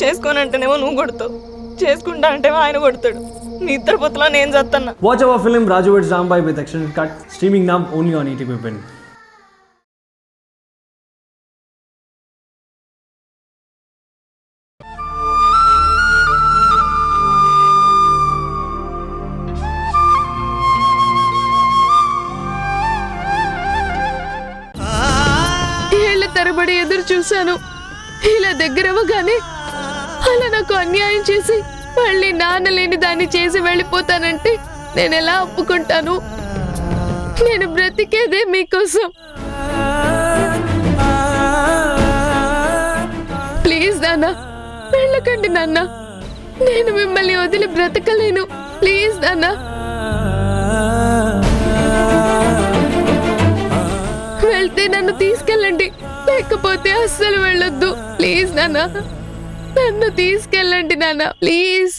చేసుకోనంటేనేమో నువ్వు కొడతావు, చేసుకుంటా అంటేమో ఆయన కొడతాడు. నీ ఇద్దరు పొత్తులో నేను చేస్తున్నా. Watch our film Raju vs. Rambai with extended cut, streaming now only on ETV Win. తరబడి ఎదురు చూశాను. ఇలా దగ్గరవగానే అలా నాకు అన్యాయం చేసి మళ్ళీ నాన్న లేని దాన్ని చేసి వెళ్ళిపోతానంటే నేను ఎలా ఒప్పుకుంటాను? నేను బ్రతికేదే మీకోసం. ప్లీజ్ నాన్న, వెళ్ళకండి నాన్న. నేను మిమ్మల్ని వదిలి బ్రతకలేను. ప్లీజ్ నాన్న. వెళ్తే నన్ను తీసుకెళ్ళండి, లేకపోతే అస్సలు వెళ్ళొద్దు. ప్లీజ్ నాన్న, నన్ను తీసుకెళ్ళండి నాన్న, ప్లీజ్.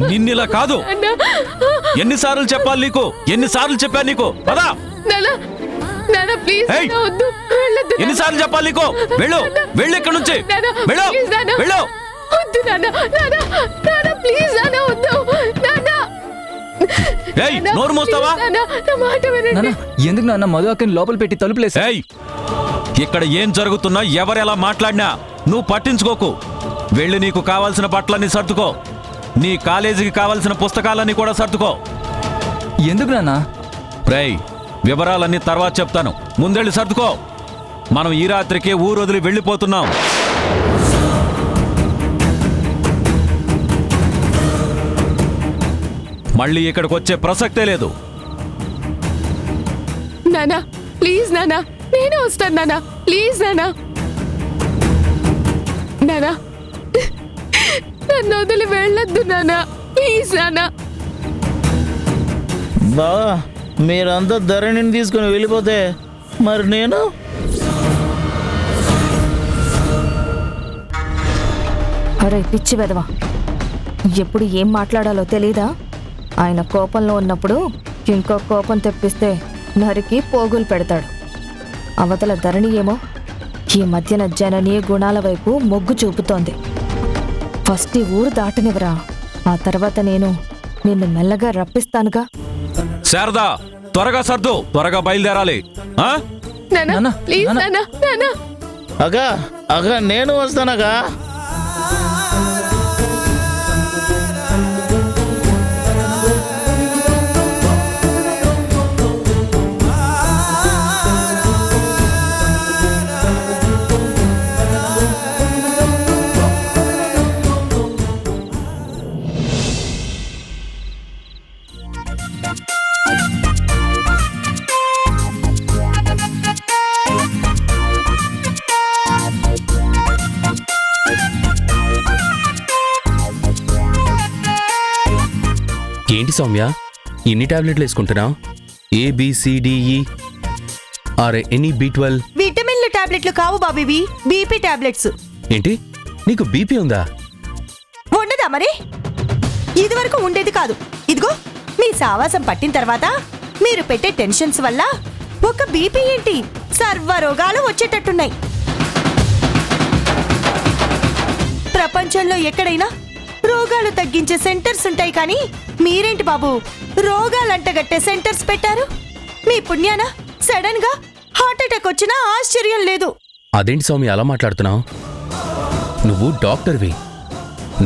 నిన్నిలా కాదు. ఎన్నిసార్లు చెప్పాలి నీకు? ఎన్నిసార్లు చెప్పాను నీకు? పదా నాన్న, ప్లీజ్ వద్దు, వెళ్ళొద్దు. ఎన్నిసార్లు చెప్పాలి నీకు? వెళ్ళు, వెళ్ళు ఇక్కడి నుంచి. వెళ్ళు, వెళ్ళు. వద్దు నాన్న, నాన్న ప్లీజ్ నాన్న, వద్దు నాన్న. ఏయ్, నోరు మోస్తావా? ఎందుకు నాన్న మధు అక్కని లోపల పెట్టి తలుపులేసి? ఇక్కడ ఏం జరుగుతున్నా ఎవరెలా మాట్లాడినా నువ్వు పట్టించుకోకు. వెళ్ళి నీకు కావాల్సిన బట్టలన్నీ సర్దుకో. నీ కాలేజీకి కావాల్సిన పుస్తకాలన్నీ కూడా సర్దుకో. ఎందుకు నాన్న? రేయ్, వివరాలన్నీ తర్వాత చెప్తాను, ముందెళ్ళి సర్దుకో. మనం ఈ రాత్రికి ఊరు వదిలి వెళ్ళిపోతున్నాం. మళ్ళీ ఇక్కడికి వచ్చే ప్రసక్తే లేదు. నానా ప్లీజ్ నానా, నేను వస్తాను నానా, ప్లీజ్ నానా. నానా, నన్ను వదిలి వెళ్ళొద్దు నానా, ప్లీజ్ నానా. బావా, మీరంతా ధరణిని తీసుకుని వెళ్ళిపోతే మరి నేను? అరే పిచ్చి వెదవా, ఎప్పుడు ఏం మాట్లాడాలో తెలీదా? ఆయన కోపంలో ఉన్నప్పుడు ఇంకో కోపం తెప్పిస్తే నరికి పోగులు పెడతాడు. అవతల ధరణి ఏమో ఈ మధ్యన జననీయ గుణాల వైపు మొగ్గు చూపుతోంది. ఫస్ట్ ఈ ఊరు దాటనివరా, ఆ తర్వాత నేను నిన్ను మెల్లగా రప్పిస్తానుగా. శారదా, త్వరగా సర్దు, త్వరగా బయలుదేరాలి. అగా అగా నేను వస్తానగా. ఏంటి సౌమ్య, ఎన్ని టాబ్లెట్లు వేసుకుంటున్నావు? ABCDE or any B12? విటమిన్ల టాబ్లెట్లు కావు బాబీవి, బీపీ టాబ్లెట్స్. ఏంటి, నీకు బీపీ ఉందా? ఉండదా మరి? ఇది వరకు ఉండేది కాదు. ఇదిగో మీ సావాసం పట్టిన తర్వాత మీరు పెట్టే టెన్షన్స్ వల్ల ఒక బీపీ ఏంటి సర్వరోగాలు వచ్చేటట్టున్నాయి. ప్రపంచంలో ఎక్కడైనా రోగాలు తగ్గించే సెంటర్స్ ఉంటాయి, కానీ మీరేంటి బాబు రోగాలంటగట్టే సెంటర్స్ పెట్టారు? మీ పుణ్యాన సడన్ గా హార్ట్ అటాక్ వచ్చినా ఆశ్చర్యం లేదు. అదేంటి సౌమ్య అలా మాట్లాడుతున్నావు? నువ్వు డాక్టర్వి,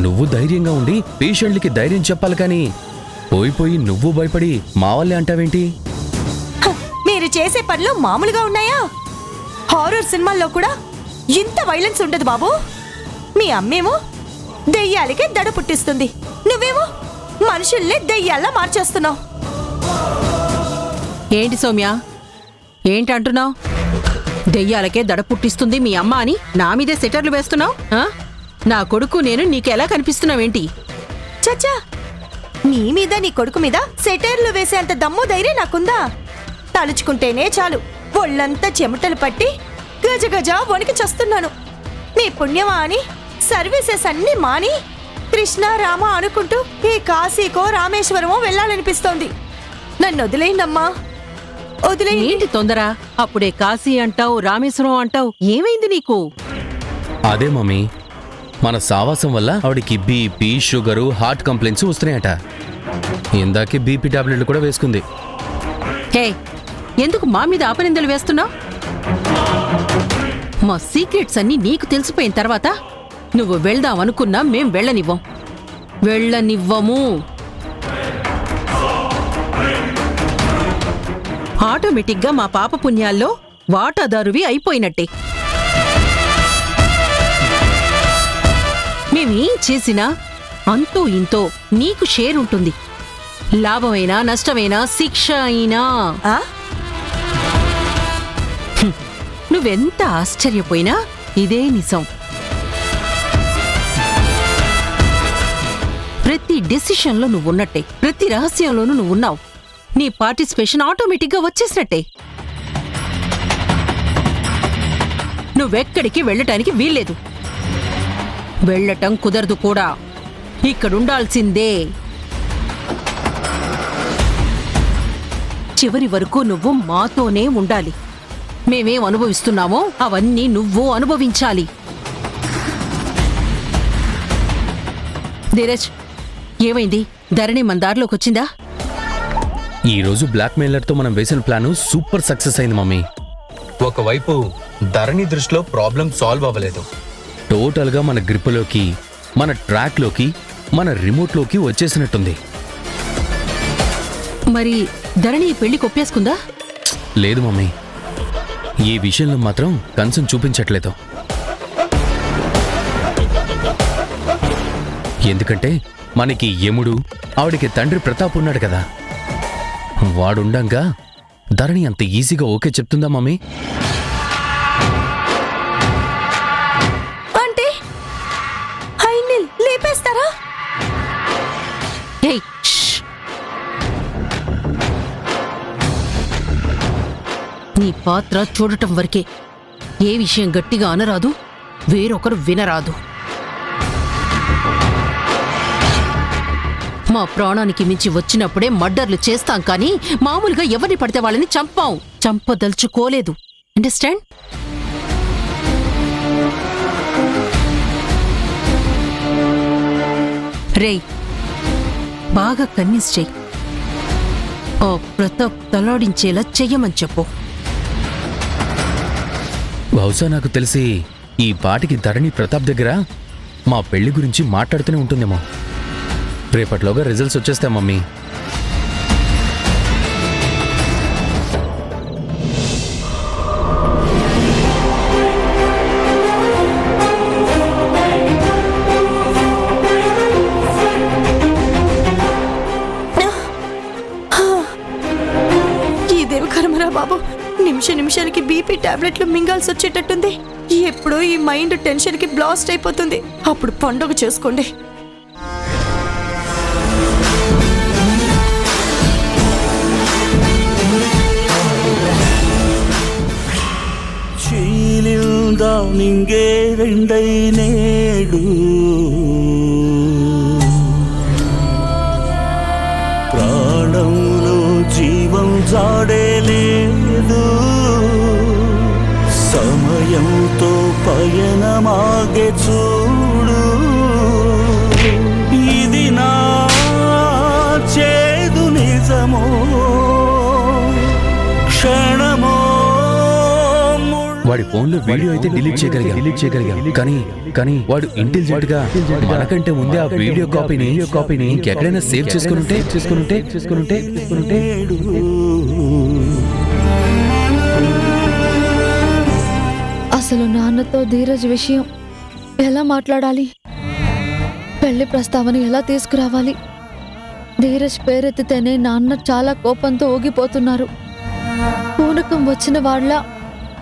నువ్వు ధైర్యంగా ఉండి పేషెంట్లకి ధైర్యం చెప్పాలి, కానీ పోయిపోయి నువ్వు భయపడి మా వాళ్ళే అంటావేంటి? మీరు చేసే పనులు మామూలుగా ఉన్నాయా? హారర్ సినిమాల్లో కూడా ఇంత వైలెన్స్ ఉండదు బాబు. మీ అమ్మేమో దెయ్యాలకే దడ పుట్టిస్తుంది, నువ్వేమో మనుషుల్ని దెయ్యాల్లా మార్చేస్తున్నావు. ఏంటి సౌమ్య, ఏంటి అంటున్నావు? దెయ్యాలకే దడ పుట్టిస్తుంది మీ అమ్మ అని నా మీదే సెటర్లు వేస్తున్నావు? నా కొడుకు నేను నీకెలా కనిపిస్తున్నావేంటి? చచ్చా, నీ మీద నీ కొడుకు మీద సెటర్లు వేసేంత దమ్ము ధైర్యం నాకుందా? తలుచుకుంటేనే చాలు ఒళ్ళంతా చెమటలు పట్టి గజ గజ వణికి చస్తున్నాను. మీ పుణ్యమా అని సర్వీసెస్ అన్ని మాని కృష్ణ రామ అనుకుంటూ ఈ కాశీకో రామేశ్వరమో వెళ్ళాలనిపిస్తోంది. నన్ను వదిలేయండమ్మా. వదిలేయండి. ఏంటి తొందర? అప్పుడే కాశీ అంటావు, రామేశ్వరం అంటావు, ఏమైంది నీకు? అదే మమ్మీ, మన సావాసం వల్ల ఆవిడికి బీపీ, షుగరు, హార్ట్ కంప్లైంట్స్ వస్తున్నాయట. ఇందాకే బీపీ టాబ్లెట్లు కూడా వేసుకుంది. హే, ఎందుకు మా మీద ఆపనిందలు వేస్తున్నావు? మా సీక్రెట్స్ అన్నీ నీకు తెలిసిపోయిన తర్వాత నువ్వు వెళ్దాం అనుకున్నా మేం వెళ్ళనివ్వము. ఆటోమేటిక్గా మా పాప పుణ్యాల్లో వాటాదారువి అయిపోయినట్టే. మేమేం చేసినా అంతో ఇంతో నీకు షేర్ ఉంటుంది. లాభమైనా నష్టమైనా శిక్ష అయినా. ఆ? నువ్వెంత ఆశ్చర్యపోయినా ఇదే నిజం. ప్రతి డెసిషన్లో నువ్వున్నట్టే, ప్రతి రహస్యంలోనూ నువ్వున్నావు. నీ పార్టిసిపేషన్ ఆటోమేటిక్గా వచ్చేసినట్టే. నువ్వెక్కడికి వెళ్ళటానికి వీల్లేదు, వెళ్ళటం కుదరదు కూడా. ఇక్కడుండాల్సిందే. చివరి వరకు నువ్వు మాతోనే ఉండాలి. మేమేం అనుభవిస్తున్నామో అవన్నీ నువ్వు అనుభవించాలి. ధీరజ్, ఏమైంది? ధరణి మన దారిలోకి వచ్చిందా? ఈ రోజు బ్లాక్ మెయిలర్తో మనం వేసిన ప్లాను సూపర్ సక్సెస్ అయింది మమ్మీ. ఒకవైపు ధరణి దృష్టిలో ప్రాబ్లం సాల్వ్ అవ్వలేదు, టోటల్గా మన గ్రిప్పులోకి, మన ట్రాక్లోకి, మన రిమోట్లోకి వచ్చేసినట్టుంది. మరి ధరణి పెళ్లి కొప్పేసుకుందా? లేదు మమ్మీ, ఈ విషయంలో మాత్రం కన్సర్న్ చూపించట్లేదు. ఎందుకంటే మనకి యముడు, ఆవిడికి తండ్రి ప్రతాప్ ఉన్నాడు కదా. వాడుండంగా ధరణి అంత ఈజీగా ఓకే చెప్తుందా మమ్మీ? అంటే ఆయన్ని లేపేస్తారా? ఏయ్, షష్! నీ పాత్ర చూడటం వరకే. ఏ విషయం గట్టిగా అనరాదు, వేరొకరు వినరాదు. మా ప్రాణానికి మించి వచ్చినప్పుడే మర్డర్లు చేస్తాం, కానీ మామూలుగా ఎవరిని పడితే వాళ్ళని చంపదలుచుకోలేదు. అండర్స్టాండ్? రేయ్, బాగా కన్విన్స్ చెయ్యి. ఆ ప్రతాప్ తలాడించేలా చెయ్యమని చెప్పు. బహుశా నాకు తెలిసి ఈ పాటికి ధరణి ప్రతాప్ దగ్గర మా పెళ్లి గురించి మాట్లాడుతూనే ఉంటుందేమో. రేపట్లోగా రిజల్ట్స్ వచ్చేస్తాయి మమ్మీ. ఇదేమి కర్మరా బాబు, నిమిషానికి బీపీ టాబ్లెట్లు మింగాల్సి వచ్చేటట్టుంది. ఎప్పుడో ఈ మైండ్ టెన్షన్కి బ్లాస్ట్ అయిపోతుంది. అప్పుడు పండుగ చేసుకోండి. చీలిందా నింగే రెండై నేడు, ప్రాణంలో జీవం జాడే లేదు. సమయంతో పయనమాగే చూడు, ఇది నా చేదు నిజమో క్షణమో. వాడి ఫోన్లో వీడియో అయితే డిలీట్ చేయగలిగాం, కానీ వాడు ఇంటెలిజెంట్ గా మనకంటే ముందే ఆ వీడియో కాపీని ఇంకెక్కడైనా సేవ్ చేసుకునుంటే అసలు నాన్నతో ధీరజ్ విషయం ఎలా మాట్లాడాలి? పెళ్లి ప్రస్తావన ఎలా తీసుకురావాలి? ధీరజ్ పేరెత్తితేనే నాన్న చాలా కోపంతో ఊగిపోతున్నారు. పూనకం వచ్చిన వాళ్ళ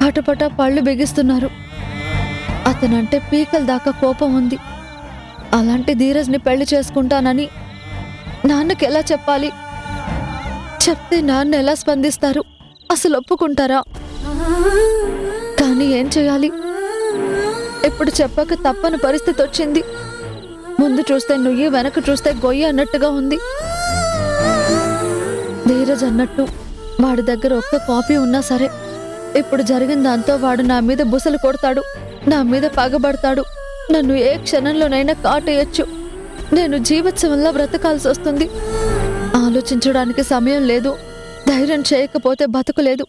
పటపట పళ్ళు బిగిస్తున్నారు. అతనంటే పీకల దాకా కోపం ఉంది. అలాంటి ధీరజ్ని పెళ్లి చేసుకుంటానని నాన్నకి ఎలా చెప్పాలి? చెప్తే నాన్న ఎలా స్పందిస్తారు? అసలు ఒప్పుకుంటారా? కానీ ఏం చేయాలి? ఇప్పుడు చెప్పక తప్పని పరిస్థితి వచ్చింది. ముందు చూస్తే నుయ్యి, వెనక చూస్తే గొయ్యి అన్నట్టుగా ఉంది. ధీరజ్ అన్నట్టు వాడి దగ్గర ఒక్క కాపీ ఉన్నా సరే ఇప్పుడు జరిగిన దాంతో వాడు నా మీద బుసలు కొడతాడు, నా మీద పగబడతాడు, నన్ను ఏ క్షణంలోనైనా కాటేయచ్చు. నేను జీవోత్సవంలా బ్రతకాల్సి వస్తుంది. ఆలోచించడానికి సమయం లేదు. ధైర్యం చేయకపోతే బతుకులేదు.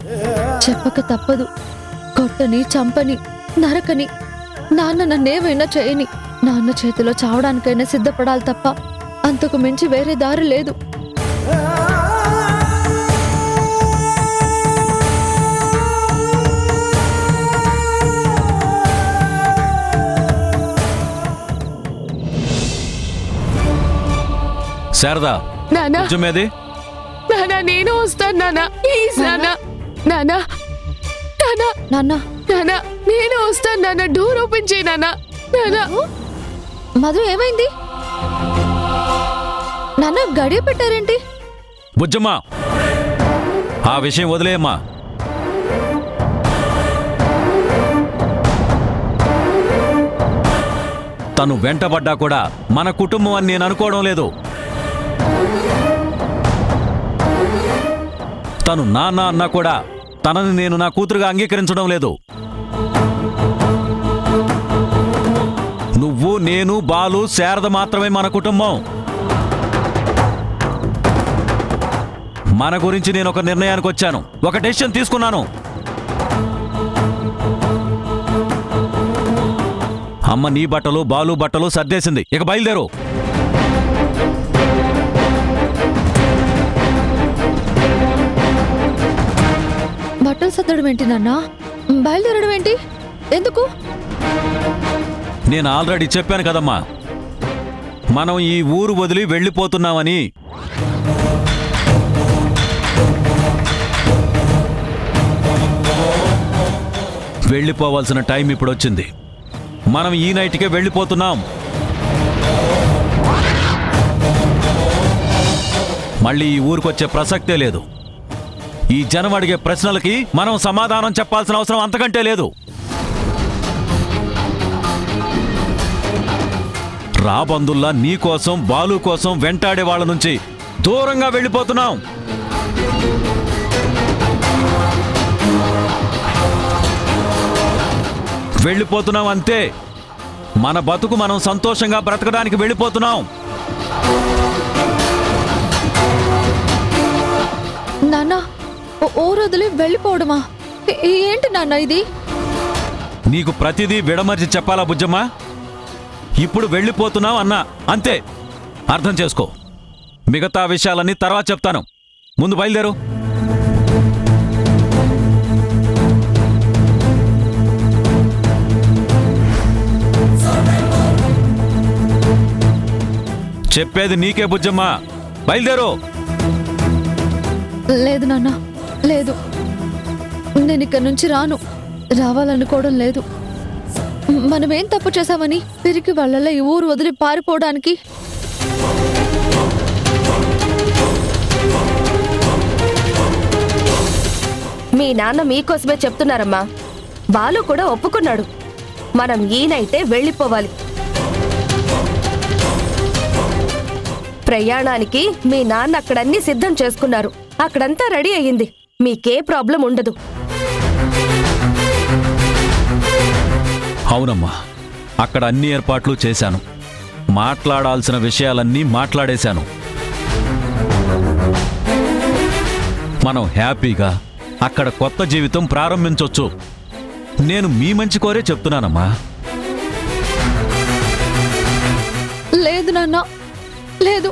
చెప్పక తప్పదు. కొట్టని, చంపని, నరకని, నాన్న నన్నేమైనా చేయని, నాన్న చేతిలో చావడానికైనా సిద్ధపడాలి తప్ప అంతకు మించి వేరే దారి లేదు. శారదా, నానా నిజమేది? నానా నేను వస్తాను నానా, ప్లీజ్ నానా. నానా నానా నాన్న నానా నేను వస్తాను నానా, డోర్ ఓపెన్ చేయి నానా. నానా మధు ఏమైంది? నాన్న గడియ పెట్టారేంటి? బుజ్జమ్మా, ఆ విషయం వదిలేయమ్మా. తను వెంటబడ్డా కూడా మన కుటుంబం అని నేను అనుకోవడం లేదు. తను నాన్న అన్నా కూడా తనని నేను నా కూతురుగా అంగీకరించడం లేదు. నువ్వు, నేను, బాలు, శారద మాత్రమే మన కుటుంబం. మన గురించి నేను ఒక నిర్ణయానికి వచ్చాను, ఒక డెసిషన్ తీసుకున్నాను. అమ్మ నీ బట్టలు, బాలు బట్టలు సర్దేసింది, ఇక బయలుదేరు. బట్టలు సర్దడం ఏంటి నాన్న? బయలుదేరడం ఏంటి? ఎందుకు? నేను ఆల్రెడీ చెప్పాను కదమ్మా, మనం ఈ ఊరు వదిలి వెళ్ళిపోతున్నామని. వెళ్ళిపోవాల్సిన టైం ఇప్పుడు వచ్చింది. మనం ఈ నైట్కే వెళ్ళిపోతున్నాం. మళ్ళీ ఈ ఊరికొచ్చే ప్రసక్తే లేదు. ఈ జనం అడిగే ప్రశ్నలకి మనం సమాధానం చెప్పాల్సిన అవసరం అంతకంటే లేదు. రాబందుల్లా నీ కోసం, బాలు కోసం వెంటాడే వాళ్ళ నుంచి దూరంగా వెళ్ళిపోతున్నాం. వెళ్ళిపోతున్నాం అంతే. మన బతుకు మనం సంతోషంగా బ్రతకడానికి వెళ్ళిపోతున్నాం. నాన్న ఊరు వదిలి వెళ్ళిపోవడమా? ఏంటి నాన్న ఇది? నీకు ప్రతిదీ విడమర్చి చెప్పాలా బుజ్జమ్మా? ఇప్పుడు వెళ్ళిపోతున్నాం అన్నా అంతే, అర్థం చేసుకో. మిగతా విషయాలన్నీ తర్వాత చెప్తాను, ముందు బయలుదేరు. చెప్పేది నీకే బుజ్జమ్మా, బయలుదేరు. లేదు నాన్న, లేదు. నేను ఇక్కడి నుంచి రాను, రావాలనుకోవడం లేదు. మనమేం తప్పు చేశామని తిరిగి వాళ్ళ ఈ ఊరు వదిలి పారిపోవడానికి? మీ నాన్న మీకోసమే చెప్తున్నారమ్మా. బాలు కూడా ఒప్పుకున్నాడు. మనం ఈ నైటే వెళ్ళిపోవాలి. ప్రయాణానికి మీ నాన్న అక్కడన్నీ సిద్ధం చేసుకున్నారు. అక్కడంతా రెడీ అయ్యింది. మీకే ప్రాబ్లం ఉండదు. అవునమ్మా, అక్కడ అన్ని ఏర్పాట్లు చేశాను. మాట్లాడాల్సిన విషయాలన్నీ మాట్లాడేశాను. మనం హ్యాపీగా అక్కడ కొత్త జీవితం ప్రారంభించొచ్చు. నేను మీ మంచి కోరే చెప్తున్నానమ్మా. లేదు నాన్న, లేదు.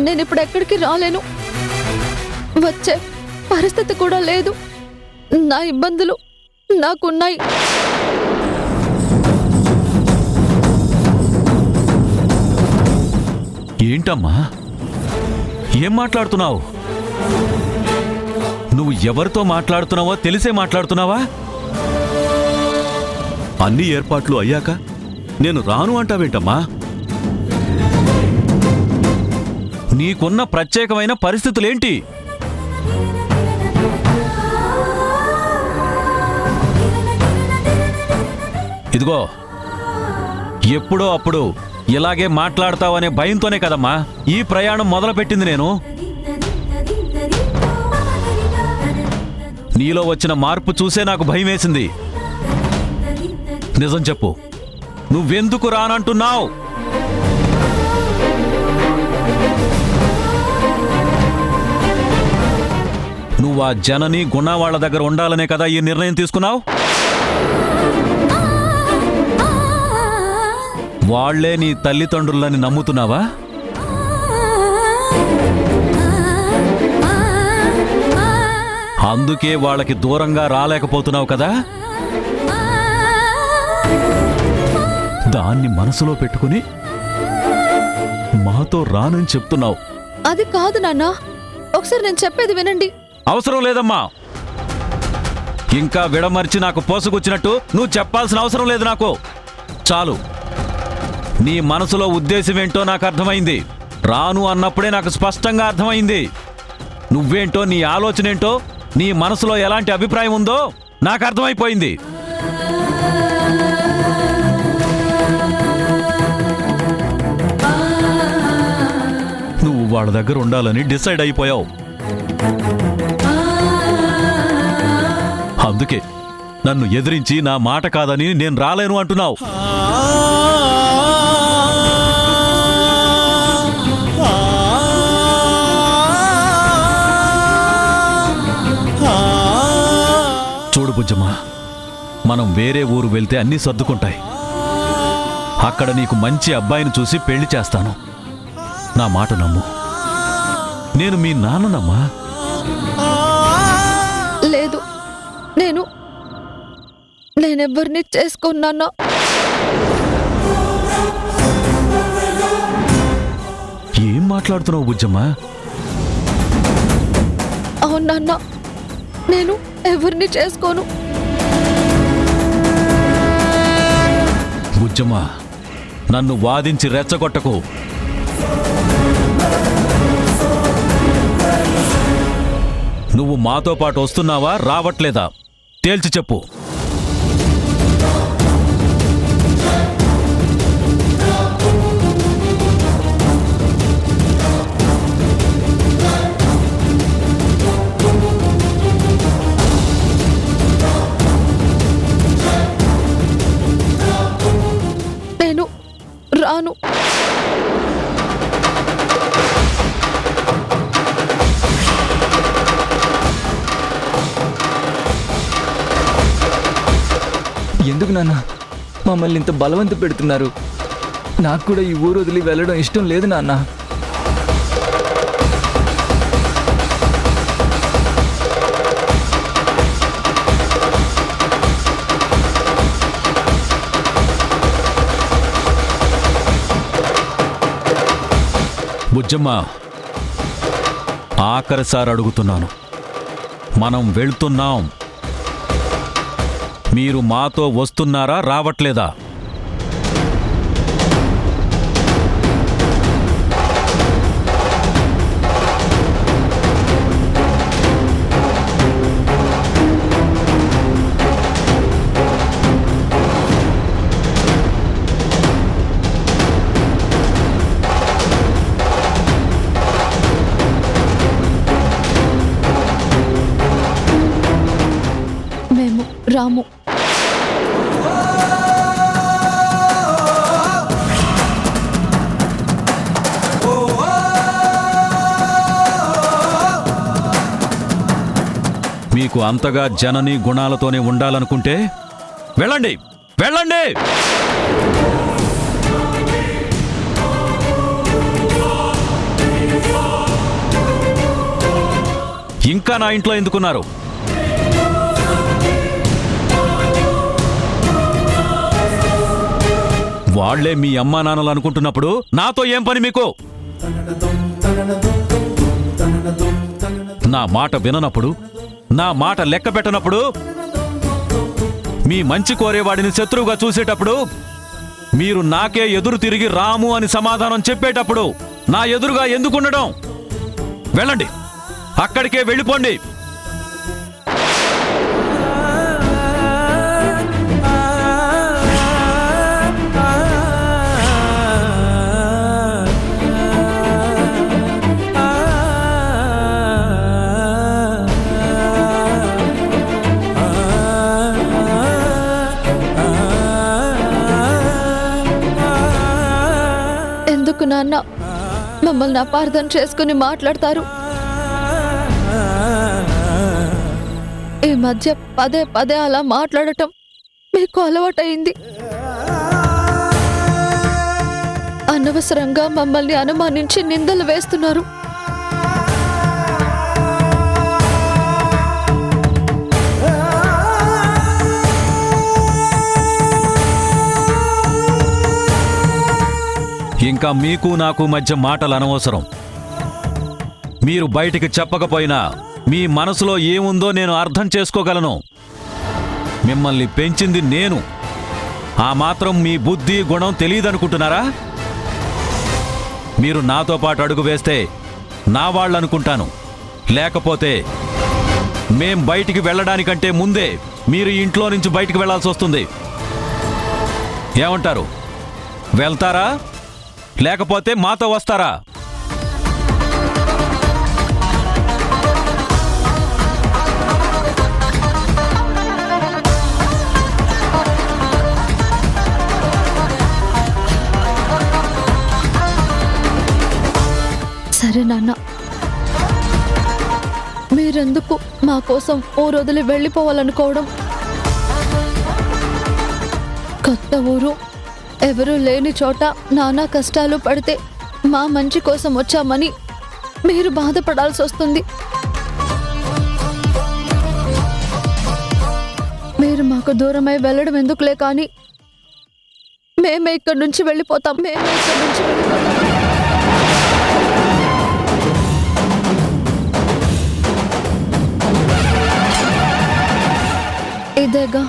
నేను ఇప్పుడు ఎక్కడికి రాలేను. వచ్చే పరిస్థితి కూడా లేదు. నా ఇబ్బందులు నాకున్నాయి. ఏంటమ్మా, ఏం మాట్లాడుతున్నావు? నువ్వు ఎవరితో మాట్లాడుతున్నావో తెలిసే మాట్లాడుతున్నావా? అన్ని ఏర్పాట్లు అయ్యాక నేను రాను అంటావేంటమ్మా? నీకున్న ప్రత్యేకమైన పరిస్థితులేంటి? ఇదిగో, ఎప్పుడో అప్పుడు ఇలాగే మాట్లాడతావనే భయంతోనే కదమ్మా ఈ ప్రయాణం మొదలుపెట్టింది నేను. నీలో వచ్చిన మార్పు చూసే నాకు భయం వేసింది. నిజం చెప్పు, నువ్వెందుకు రానంటున్నావు? నువ్వు ఆ జనని గుణ వాళ్ళ దగ్గర ఉండాలనే కదా ఈ నిర్ణయం తీసుకున్నావు? వాళ్లే నీ తల్లిదండ్రులని నమ్ముతున్నావా? అందుకే వాళ్ళకి దూరంగా రాలేకపోతున్నావు కదా? దాన్ని మనసులో పెట్టుకుని మాతో రానని చెప్తున్నావు. అది కాదు నాన్న, ఒకసారి నేను చెప్పేది వినండి. అవసరం లేదమ్మా. ఇంకా విడమర్చి నాకు పోసుకొచ్చినట్టు నువ్వు చెప్పాల్సిన అవసరం లేదు నాకు. చాలు. నీ మనసులో ఉద్దేశం ఏంటో నాకు అర్థమైంది. రాను అన్నప్పుడే నాకు స్పష్టంగా అర్థమైంది. నువ్వేంటో, నీ ఆలోచన ఏంటో, నీ మనసులో ఎలాంటి అభిప్రాయం ఉందో నాకు అర్థమైపోయింది. నువ్వు వాళ్ళ దగ్గర ఉండాలని డిసైడ్ అయిపోయావు. అందుకే నన్ను ఎదిరించి నా మాట కాదని నేను రాలేను అంటున్నావు. చూడు బుజ్జమ్మ, మనం వేరే ఊరు వెళ్తే అన్నీ సర్దుకుంటాయి. అక్కడ నీకు మంచి అబ్బాయిని చూసి పెళ్లి చేస్తాను. నా మాట నమ్ము. నేను మీ నాన్ననమ్మా. లేదు, నేనెవ్వరిని చేసుకున్నానో. ఏం మాట్లాడుతున్నావు బుజ్జమ్మ? అవును నాన్న, నేను ఎవరిని చేసుకోను. బుజ్జమ్మ, నన్ను వాదించి రెచ్చగొట్టకు. నువ్వు మాతో పాటు వస్తున్నావా, రావట్లేదా? తేల్చి చెప్పు. నేను రాను. ఎందుకు నాన్న మమ్మల్ని ఇంత బలవంత పెడుతున్నారు? నాకు కూడా ఈ ఊరు వదిలి వెళ్ళడం ఇష్టం లేదు నాన్న. బుజ్జమ్మ, ఆఖరిసారి అడుగుతున్నాను. మనం వెళ్తున్నాం. మీరు మాతో వస్తున్నారా, రావట్లేదా? మేము రాము. మీకు అంతగా జనని గుణాలతోనే ఉండాలనుకుంటే వెళ్ళండి, వెళ్ళండి. ఇంకా నా ఇంట్లో ఎందుకున్నారు? వాళ్లే మీ అమ్మా నాన్నలు అనుకుంటున్నప్పుడు నాతో ఏం పని మీకు? నా మాట విననప్పుడు, నా మాట లెక్క పెట్టనప్పుడు, మీ మంచి కోరేవాడిని శత్రువుగా చూసేటప్పుడు, మీరు నాకే ఎదురు తిరిగి రాము అని సమాధానం చెప్పేటప్పుడు నా ఎదురుగా ఎందుకుండడం? వెళ్ళండి, అక్కడికే వెళ్ళిపోండి. నాన్న మమ్మల్ని అపార్థం చేసుకుని మాట్లాడతారు. ఈ మధ్య పదే పదే అలా మాట్లాడటం మీకు అలవాటైంది. అనవసరంగా మమ్మల్ని అనుమానించి నిందలు వేస్తున్నారు. ఇంకా మీకు నాకు మధ్య మాటలు అనవసరం. మీరు బయటికి చెప్పకపోయినా మీ మనసులో ఏముందో నేను అర్థం చేసుకోగలను. మిమ్మల్ని పెంచింది నేను. ఆ మాత్రం మీ బుద్ధి గుణం తెలియదనుకుంటున్నారా? మీరు నాతో పాటు అడుగు వేస్తే నా వాళ్ళనుకుంటాను. లేకపోతే మేం బయటికి వెళ్ళడానికంటే ముందే మీరు ఇంట్లో నుంచి బయటికి వెళ్లాల్సి వస్తుంది. ఏమంటారు? వెళ్తారా లేకపోతే మాతో వస్తారా? సరే నాన్న, మీరెందుకు మా కోసం ఊరు వదిలి వెళ్ళిపోవాలనుకోవడం? కొత్త ఊరు, ఎవరూ లేని చోట నానా కష్టాలు పడితే మా మంచి కోసం వచ్చామని మీరు బాధపడాల్సి వస్తుంది. మీరు మాకు దూరమై వెళ్ళడం ఎందుకులే, కానీ మేమే ఇక్కడి నుంచి వెళ్ళిపోతాం. ఇదేగా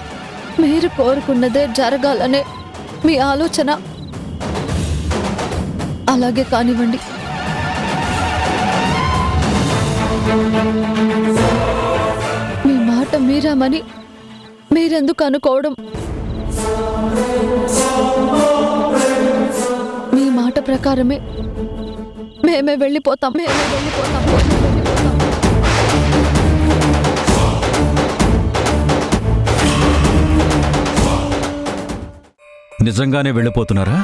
మీరు కోరుకున్నదే జరగాలనే మీ ఆలోచన. అలాగే కానివ్వండి. మీ మాట మీరామని మీరెందుకు అనుకోవడం? మీ మాట ప్రకారమే మేమే వెళ్ళిపోతాం. నిజంగానే వెళ్ళిపోతున్నారా?